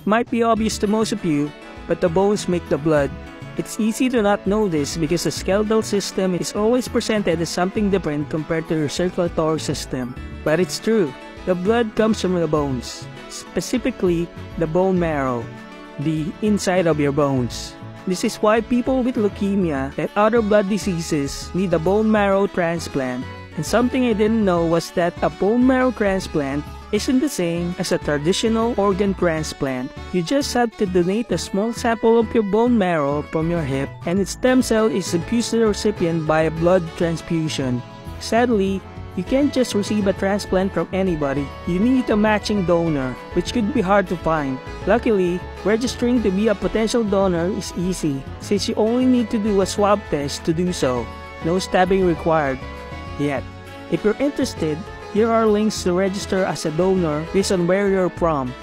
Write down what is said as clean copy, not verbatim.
Might be obvious to most of you, but the bones make the blood. It's easy to not know this because the skeletal system is always presented as something different compared to your circulatory system. But it's true, the blood comes from the bones, specifically the bone marrow, the inside of your bones. This is why people with leukemia and other blood diseases need a bone marrow transplant. And something I didn't know was that a bone marrow transplant isn't the same as a traditional organ transplant. You just have to donate a small sample of your bone marrow from your hip, and its stem cell is infused to the recipient by a blood transfusion. Sadly, you can't just receive a transplant from anybody. You need a matching donor, which could be hard to find. Luckily, registering to be a potential donor is easy, since you only need to do a swab test to do so. No stabbing required. Yet, if you're interested, here are links to register as a donor based on where you're from.